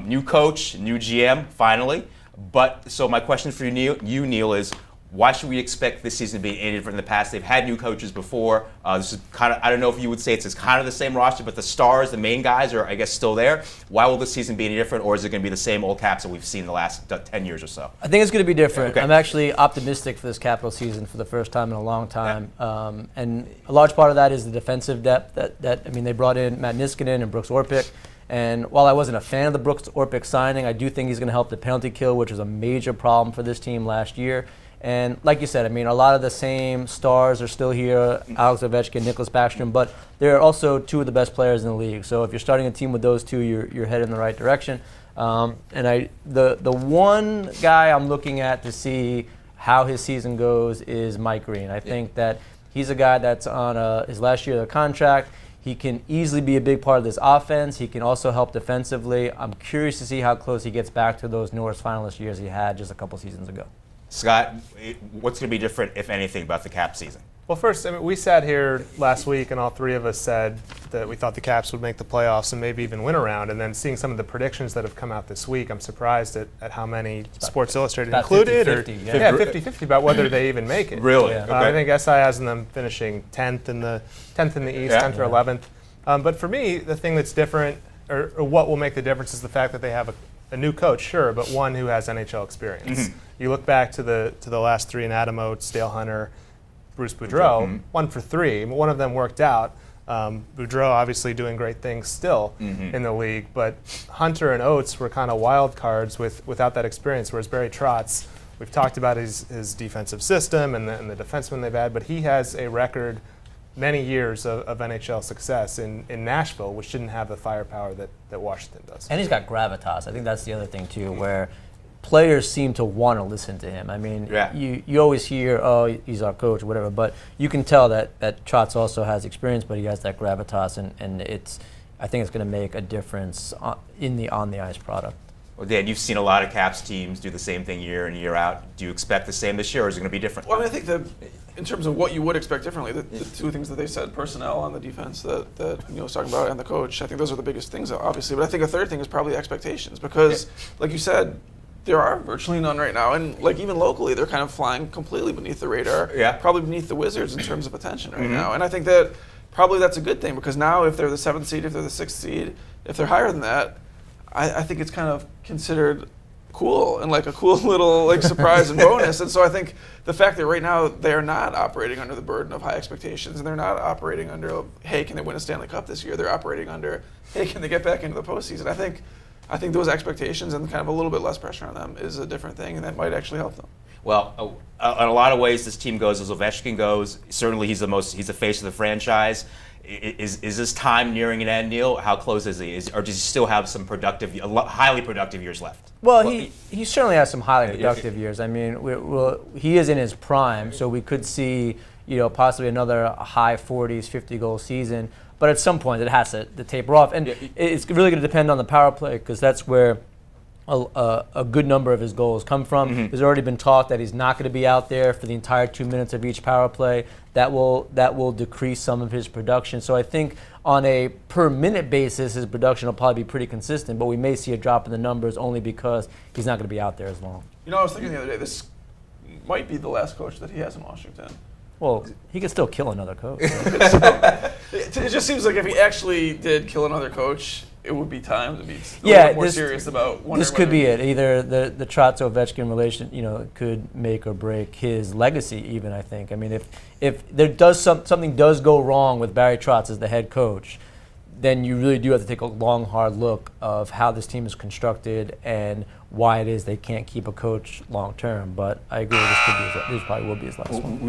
New coach, new GM, finally. But so my question for you, Neil, is why should we expect this season to be any different than the past? They've had new coaches before. This is kind of, I don't know if you would say it's kind of the same roster, but the stars, the main guys are, I guess, still there. Why will this season be any different, or is it going to be the same old Caps that we've seen the last 10 years or so? I think it's going to be different. Okay. I'm actually optimistic for this Capital season for the first time in a long time. Yeah. And a large part of that is the defensive depth. They brought in Matt Niskanen and Brooks Orpik. And while I wasn't a fan of the Brooks Orpik signing, I do think he's going to help the penalty kill, which was a major problem for this team last year. And like you said, a lot of the same stars are still here, Alex Ovechkin, Nicholas Backstrom, but they're also two of the best players in the league. So if you're starting a team with those two, you're headed in the right direction. The one guy I'm looking at to see how his season goes is Mike Green. I think that he's a guy that's on his last year of the contract. He can easily be a big part of this offense. He can also help defensively. I'm curious to see how close he gets back to those Norris finalist years he had just a couple seasons ago. Scott, what's going to be different, if anything, about the Cap season? Well, first, we sat here last week and all three of us said that we thought the Caps would make the playoffs and maybe even win a round. And then seeing some of the predictions that have come out this week, I'm surprised at how many Sports Illustrated included. 50-50, 50-50 about whether they even make it. Really? Yeah. Okay. I think SI has them finishing 10th in the East, 10th or 11th. But for me, the thing that's different, or what will make the difference, is the fact that they have a new coach, sure, but one who has NHL experience. Mm-hmm. You look back to the last three in Adam Oates, Dale Hunter, Bruce Boudreau, 1 for 3. One of them worked out. Boudreau obviously doing great things still in the league, but Hunter and Oates were kind of wild cards without that experience, whereas Barry Trotz, we've talked about his defensive system and the defensemen they've had, but he has a record many years of NHL success in Nashville, which didn't have the firepower that Washington does. And he's got gravitas. I think that's the other thing, too, where players seem to want to listen to him. You always hear, oh, he's our coach or whatever, but you can tell that Trotz also has experience, but he has that gravitas, and I think it's going to make a difference in the on-the-ice product. Well, Dan, you've seen a lot of Caps teams do the same thing year in, year out. Do you expect the same this year, or is it going to be different? Well, I think that in terms of what you would expect differently, the two things that they said, personnel on the defense that Neil was talking about, and the coach, I think those are the biggest things, obviously. But I think a third thing is probably expectations, because, like you said, there are virtually none right now, and even locally, they're kind of flying completely beneath the radar, probably beneath the Wizards in terms of attention right now. And I think that probably that's a good thing, because now if they're the 7th seed, if they're the 6th seed, if they're higher than that, I think it's kind of considered cool and like a cool little surprise and bonus. And so I think the fact that right now they are not operating under the burden of high expectations, and they're not operating under, hey, can they win a Stanley Cup this year? They're operating under, hey, can they get back into the postseason? I think those expectations and kind of a little bit less pressure on them is a different thing, and that might actually help them. Well, in a lot of ways, this team goes as Ovechkin goes. Certainly, he's the face of the franchise. Is this time nearing an end, Neil? How close is he? Or does he still have some highly productive years left? Well, he certainly has some highly productive years. He is in his prime, so we could see possibly another high 40s, 50-goal season. But at some point, it has to taper off. And it's really going to depend on the power play, because that's where a good number of his goals come from. There's already been talk that he's not going to be out there for the entire 2 minutes of each power play. That will decrease some of his production. So I think on a per minute basis, his production will probably be pretty consistent, but we may see a drop in the numbers only because he's not going to be out there as long. I was thinking the other day, this might be the last coach that he has in Washington. Well, he could still kill another coach. It just seems like if he actually did kill another coach, it would be time to be a little more serious about wondering. This could be it. Either the Trotz-Ovechkin relation, could make or break his legacy. Even I think. If there does something does go wrong with Barry Trotz as the head coach, then you really do have to take a long, hard look of how this team is constructed and why it is they can't keep a coach long term. But I agree, this probably will be his last one.